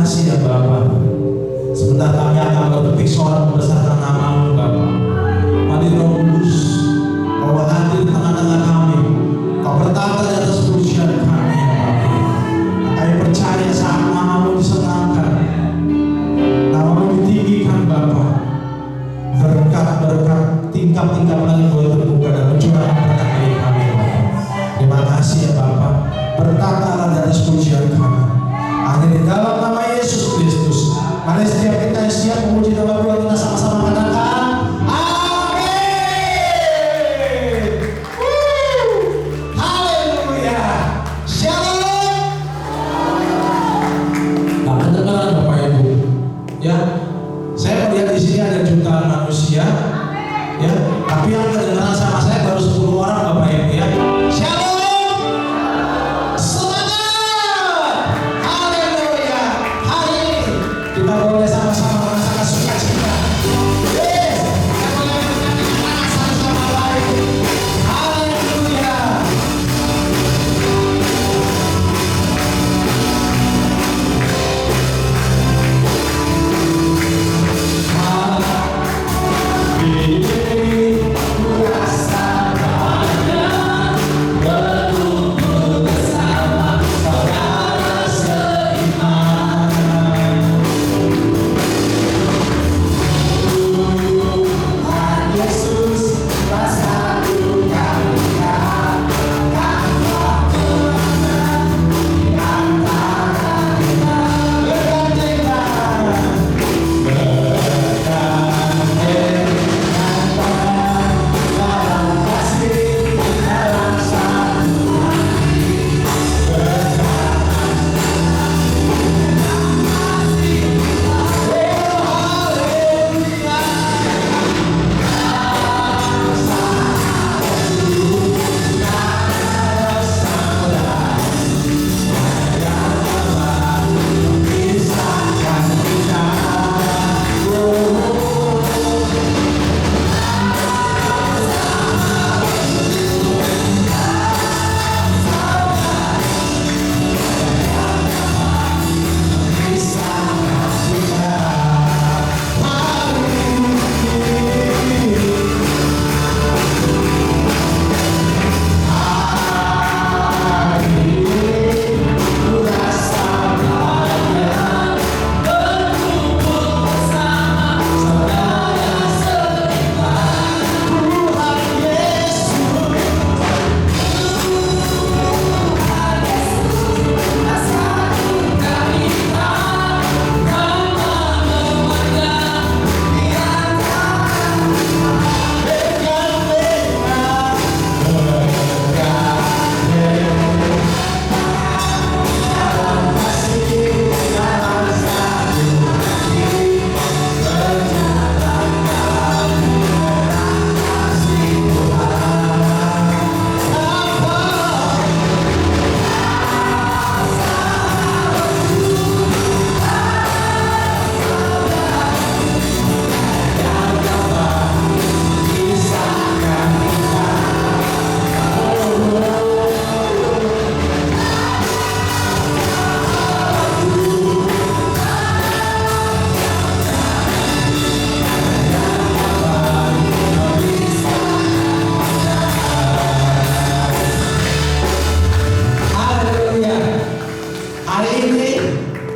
kasih ya Bapa. Sebentar kami akan berpetik suara membesarkan nama-Mu Bapa. Mari Roh Kudus, Kau hadir di tengah-tengah kami. Kau bertata di atas pujian kami ya Bapa. Kami percaya saat nama-Mu disenangkan, nama-Mu ditinggikan Bapa. Berkat-berkat tingkap-tingkap langit boleh terbuka dan mencurahkan berkat bagi kami ya Bapa. Terima kasih ya Bapa. Bertata di atas pujian kami. Hanya di dalam nama Yesus Kristus. Mari setiap kita yang siap memuji nama Tuhan, kita sama-sama katakan amin. Haleluya. Shalom. Nah, kedengaran Bapak Ibu. Ya, saya melihat di sini ada jutaan manusia. Ya, tapi yang kedengaran sama saya baru 10 orang Bapak Ibu ya. Shalom. Kita boleh sama-sama merasakan sukacita. Yes, kita boleh menyanyikan satu sama lain. Haleluya.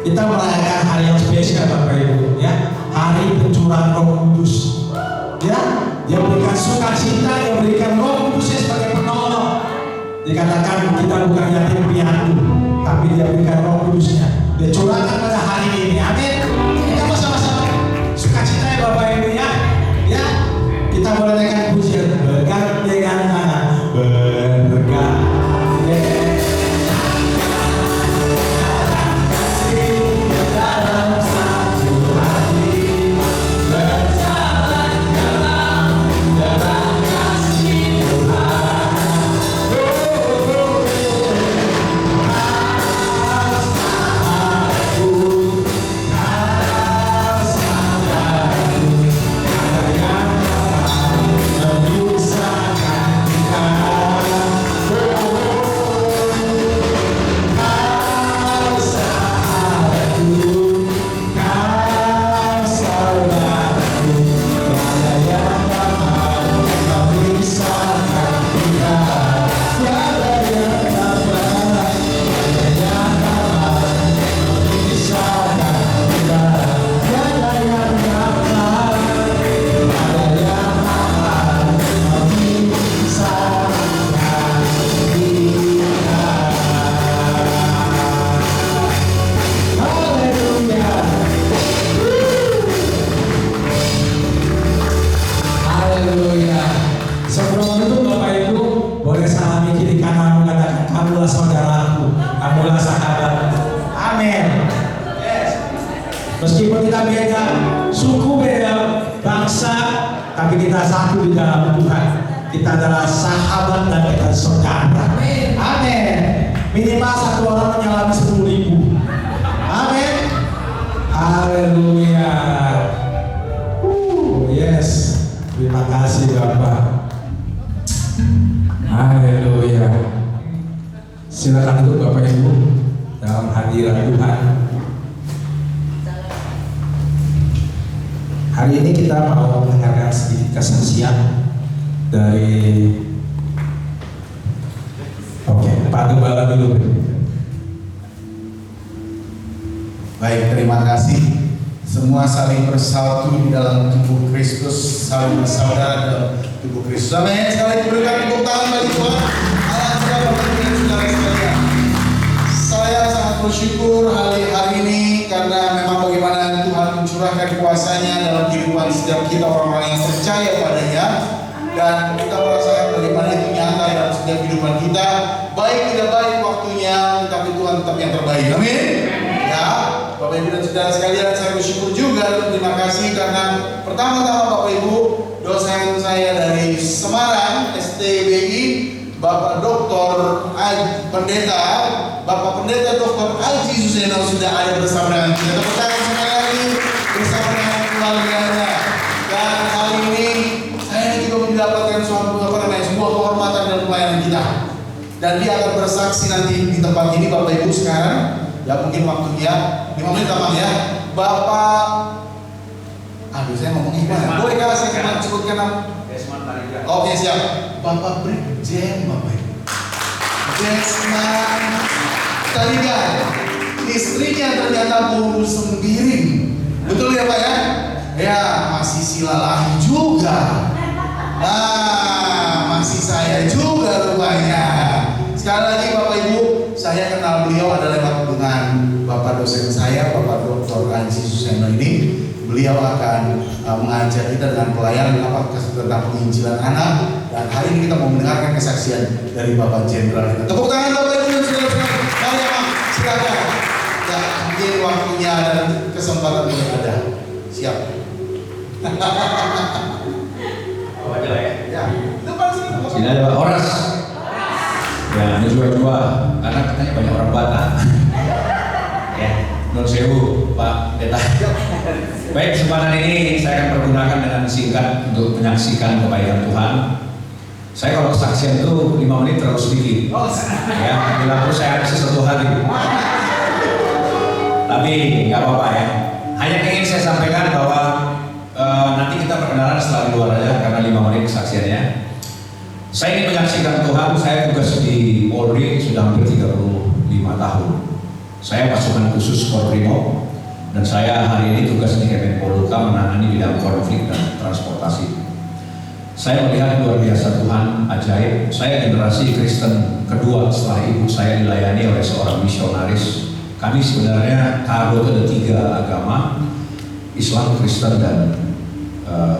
Kita merayakan hari yang spesial Bapak Ibu ya, hari pencurahan Roh Kudus. Ya, Dia berikan sukacita, Dia berikan Roh Kudusnya sebagai penolong. Dikatakan kita bukan yatim piatu, tapi Dia berikan Roh Kudusnya. Dia curahkan pada hari ini. Amin. Kita mau sama-sama sukacita ya Bapak Ibu ya. Ya, kita boleh naikkan pujian berkat dengan tangan berkat. Meskipun kita beda suku, beda bangsa, tapi kita satu di dalam Tuhan. Kita adalah sahabat dan kita saudara. Amin. Minimal satu orang menyalami 10.000. Amin. Haleluya. Yes. Terima kasih Bapak. Haleluya. Silakan duduk Bapak Ibu dalam hadirat Tuhan. Hari ini kita mau mendengarkan sedikit kesaksian dari Pak Gembala dulu. Baik, terima kasih. Semua saling bersatu di dalam tubuh Kristus, saling bersaudara dalam tubuh Kristus. Amin. Sekali berikan tepuk tangan bagi Tuhan. Alhamdulillah, Bapak Ibu Saudara sekalian. Saya sangat bersyukur hari ini karena memang bagaimana Tuhan mencurahkan kuasa-Nya dalam kehidupan setiap kita orang-orang yang percaya padanya, dan kita merasakan bagaimana itu nyata dalam setiap kehidupan kita. Baik tidak baik waktunya, tapi Tuhan tetap yang terbaik. Amin. Ya, Bapak Ibu dan Saudara sekalian, saya bersyukur juga dan terima kasih karena pertama-tama Bapak Ibu, dosen saya dari Semarang STBI, Bapak Dr. Pendeta, Bapak Pendeta Dr. Aji Suseno sudah ada bersama dengan kita. Tepuk tangan sekali lagi bersama dengan keluarganya. Dan hari ini saya juga mendapatkan sebuah kehormatan dan pelayanan kita. Dan dia akan bersaksi nanti di tempat ini Bapak Ibu sekarang. Ya mungkin waktunya 5 menit Bang ya. Bapak, aduh saya ngomong gimana? Bolehkah saya sebutkan nama? Oke siap. Bapak Brigjen Bapak Ibu. Desman Taligan. Istrinya ternyata buru sembiring. Betul ya Pak ya? Ya masih silalahi juga. Nah masih saya juga rupanya. Sekali lagi Bapak Ibu, saya kenal beliau adalah lewat dengan Bapak dosen saya, Bapak Dr. Aji Suseno ini. Beliau akan mengajar kita dengan pelayanan tentang penginjilan anak. Dan hari ini kita mau mendengarkan kesaksian dari Bapak Jenderal kita. Tepuk tangan Bapak Ibu dan saudara-saudara. Mari Pak, silakan. Ya, mungkin waktunya dan kesempatan yang ada. Siap. Oh, aja lah ya. Ya, depan sini. Sini ada Pak Horas. Ya, ini dua-dua, karena katanya banyak orang Batak. Ya, non sewu, Pak Pendeta. Baik, kesempatan ini saya akan pergunakan dengan singkat untuk menyaksikan kebaikan Tuhan. Saya kalau kesaksian itu 5 menit terlalu sedikit. Ya, bila perlu saya ada sesuatu hari. Tapi nggak apa-apa ya. Hanya ingin saya sampaikan bahwa nanti kita perkenalan setelah di luar aja, karena 5 menit kesaksiannya. Saya ingin menyaksikan Tuhan. Saya tugas di Polri sudah hampir 35 tahun. Saya pasukan khusus Polrimo, dan saya hari ini tugas di Kemenpolhukam menangani bidang konflik dan transportasi. Saya melihat luar biasa Tuhan, ajaib. Saya generasi Kristen kedua setelah ibu saya dilayani oleh seorang misionaris. Kami sebenarnya karo itu ada 3 agama, Islam, Kristen, dan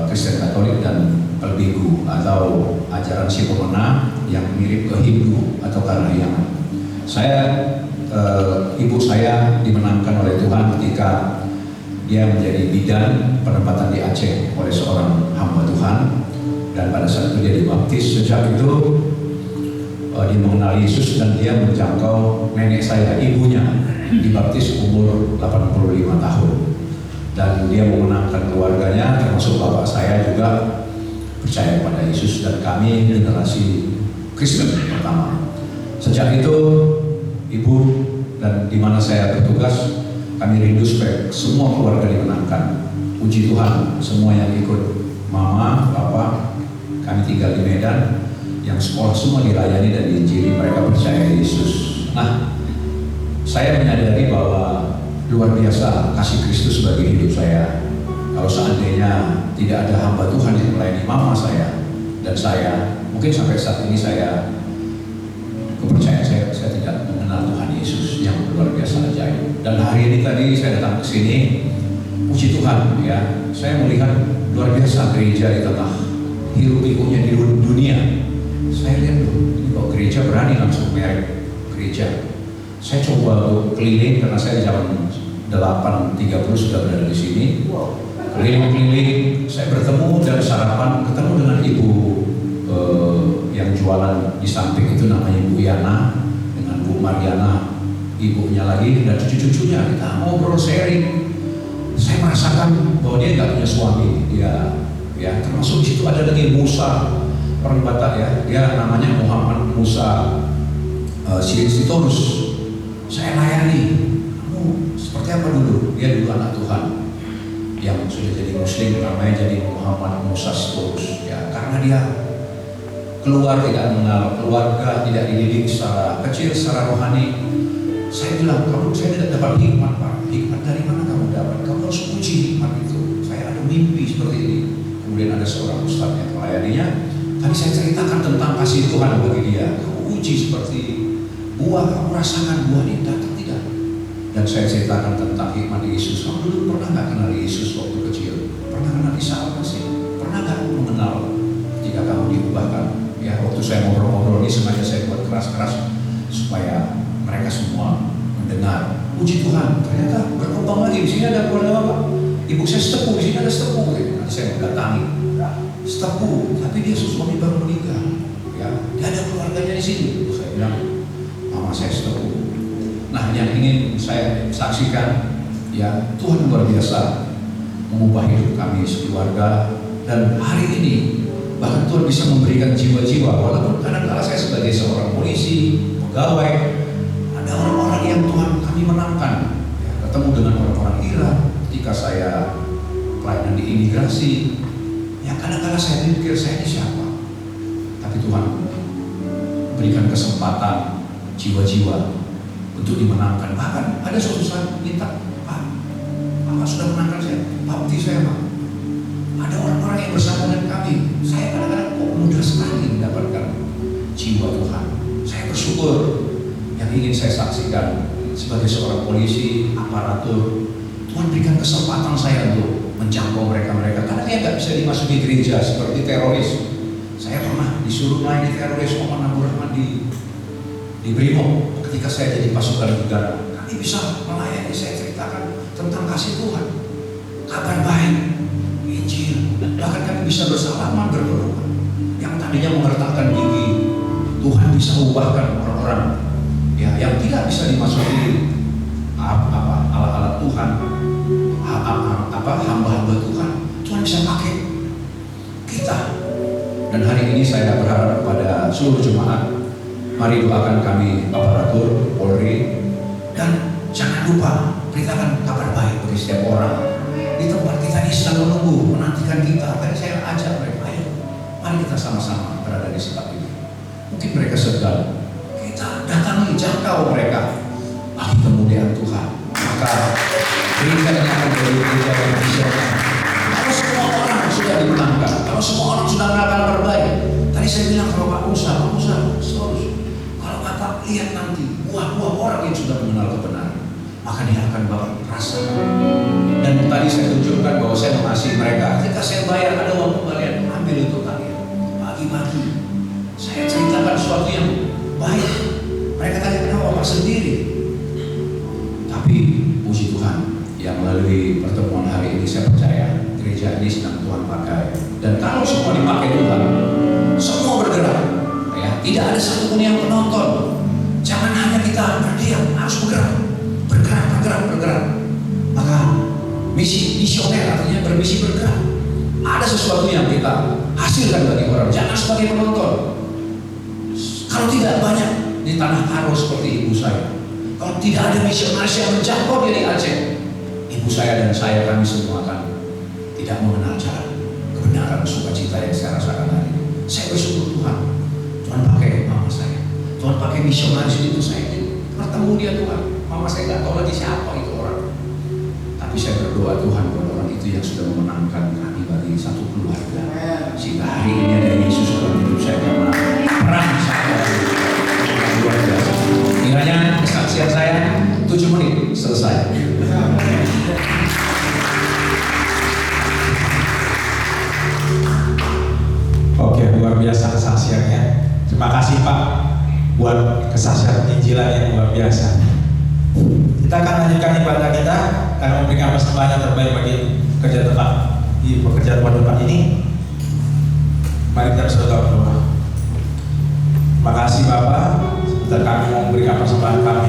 Kristen Katolik dan Pelbigu atau ajaran Simona yang mirip ke Hindu atau Karahiangan. Ibu saya dimenangkan oleh Tuhan ketika dia menjadi bidan penempatan di Aceh oleh seorang hamba Tuhan, dan pada saat itu dia dibaptis. Sejak itu dia mengenal Yesus dan dia menjangkau nenek saya, ibunya dibaptis umur 85 tahun, dan dia memenangkan keluarganya termasuk bapak saya juga percaya pada Yesus, dan kami generasi Kristen pertama. Sejak itu ibu dan di mana saya bertugas, kami rindu supaya semua keluarga dimenangkan. Puji Tuhan, semua yang ikut mama, papa, kami tinggal di Medan, yang sekolah semua dilayani dan diinjili, mereka percaya Yesus. Nah, saya menyadari bahwa luar biasa kasih Kristus bagi hidup saya. Kalau seandainya tidak ada hamba Tuhan yang melayani mama saya dan saya, mungkin sampai saat ini saya kepercayaan saya tidak mengenal Tuhan Yesus yang luar biasa ajaib. Dan hari ini tadi saya datang ke sini, puji Tuhan ya, saya melihat luar biasa gereja di tengah hiruk pikuknya di dunia. Saya lihat ini kok gereja berani langsung merek gereja. Saya coba keliling karena saya 8.30 sudah berada di sini. Keliling-keliling, saya bertemu dan sarapan, ketemu dengan ibu yang jualan di samping itu, namanya Ibu Yana, dengan Bu Mariana, ibunya lagi, dan cucu-cucunya. Kita ngobrol sharing. Saya merasakan bahwa dia nggak punya suami, ya termasuk di situ ada lagi Musa, orang Batak ya, dia namanya Muhammad Musa Sitorus. Saya layani, kamu seperti apa dulu? Dia dulu anak Tuhan yang sudah jadi Muslim, namanya jadi Muhammad Musa Sitorus. Ya, karena dia keluar tidak mengenal keluarga, tidak dididik secara kecil, secara rohani. Saya bilang, saya tidak dapat hikmat, Pak. Hikmat dari mana kamu dapat? Kamu harus uji hikmat itu. Saya ada mimpi seperti ini. Kemudian ada seorang ustaz yang melayaninya. Tadi saya ceritakan tentang kasih Tuhan bagi dia. Kamu uji seperti buah, kamu rasakan buah ini datang tidak? Dan saya ceritakan tentang hikmat Yesus. Kamu dulu pernah nggak kenal Yesus waktu kecil? Pernah kenal Isa Al-Masih? Pernah nggak mengenal jika kamu diubahkan? Ya, waktu saya ngobrol-ngobrol ini sengaja saya buat keras-keras supaya mereka semua mendengar. Puji Tuhan, ternyata berkembang lagi. Di sini ada keluarga Bapak. Ibu saya setepuh, di sini ada setepuh. Nanti saya mendatangi. Setepuh, tapi dia suami baru meninggal. Ya, dia ada keluarganya di sini. Saya bilang, mama saya setepuh. Nah, yang ingin saya saksikan, ya Tuhan luar biasa mengubah hidup kami sekeluarga. Dan hari ini bahkan Tuhan bisa memberikan jiwa-jiwa, walaupun kadang-kala saya sebagai seorang polisi, pegawai, ada orang-orang yang Tuhan kami menangkan. Ya, ketemu dengan orang-orang Iran ketika saya pelayanan di imigrasi. Ya kadang-kala saya pikir saya ini siapa, tapi Tuhan berikan kesempatan jiwa-jiwa untuk dimenangkan. Bahkan ada suatu saat minta, Pak sudah menangkan saya, baptis saya Pak. Ada orang-orang yang bersama dengan kami. Saya kadang-kadang kok mudah sekali mendapatkan jiwa Tuhan. Saya bersyukur. Yang ingin saya saksikan sebagai seorang polisi, aparatur, Tuhan berikan kesempatan saya untuk menjangkau mereka-mereka. Karena dia nggak bisa dimasuki gereja seperti teroris. Saya pernah disuruh melayani teroris Muhammad Abdul Rahman di Brimob. Ketika saya jadi pasukan udara, kami bisa melayani. Saya ceritakan tentang kasih Tuhan, kabar baik, Injil. Bahkan kami bisa bersalaman, berdoa. Yang tadinya mengertakkan gigi, Tuhan bisa ubahkan orang-orang ya yang tidak bisa dimasuki alat-alat Tuhan, hamba-hamba Tuhan. Tuhan bisa pakai kita. Dan hari ini saya berharap kepada seluruh jemaat, mari doakan kami aparatur Polri, dan jangan lupa beritakan kabar baik bagi setiap orang di tempat kita ini sedang menunggu, menantikan kita. Tadi saya ajak mereka, ayo, mari kita sama-sama berada di tempat ini. Mungkin mereka sedang, kita datangi, jangkau mereka bagi kemuliaan Tuhan. Maka gereja ini akan menjadi gereja yang visioner. Kalau semua orang sudah dimenangkan, kalau semua orang sudah mengenal kabar baik. Tadi saya bilang kalau Pak Musa, kalau Bapak lihat nanti buah-buah orang yang sudah mengenal kebenaran, maka dia akan Bapak rasakan. Dan tadi saya tunjukkan bahwa saya mengasihi mereka. Ketika saya bayar, ada uang kembalian, ambil untuk kalian. Bagi-bagi. Saya ceritakan sesuatu yang baik. Mereka tanya, kenapa Bapak sendiri? Tapi puji Tuhan, yang melalui pertemuan hari ini saya percaya gereja ini sedang Tuhan pakai. Dan kalau semua dipakai Tuhan, semua bergerak. Ya, tidak ada satupun yang penonton. Jangan hanya kita berdiam, harus bergerak. Maka misi misioner artinya bermisi bergerak. Ada sesuatu yang kita hasilkan bagi orang. Jangan sebagai penonton. Kalau tidak banyak di tanah Karo seperti ibu saya, kalau tidak ada misionaris yang menjangkau dia di Aceh, ibu saya dan saya, kami semua akan tidak mengenal jalan kebenaran, sukacita yang saya rasakan hari ini. Saya bersyukur Tuhan pakai mama saya, Tuhan pakai misionaris itu saya bertemu dia Tuhan. Mama saya nggak tahu lagi siapa itu orang. Tapi saya berdoa Tuhan buat orang itu yang sudah memenangkan kami bagi satu keluarga. Sehingga hari ini ada Yesus dalam hidup saya karena perang saya luar biasa. Kiranya kesaksian saya 7 menit selesai. Oke, luar biasa kesaksiannya. Terima kasih Pak buat kesaksian penginjilan yang luar biasa. Kita akan lanjutkan ibadah kita karena memberikan persembahan yang terbaik bagi kerja tempat di pekerjaan Tuhan tempat ini. Mari kita berdoa. Terima kasih Bapak, sebentar kami mau memberikan persembahan kami.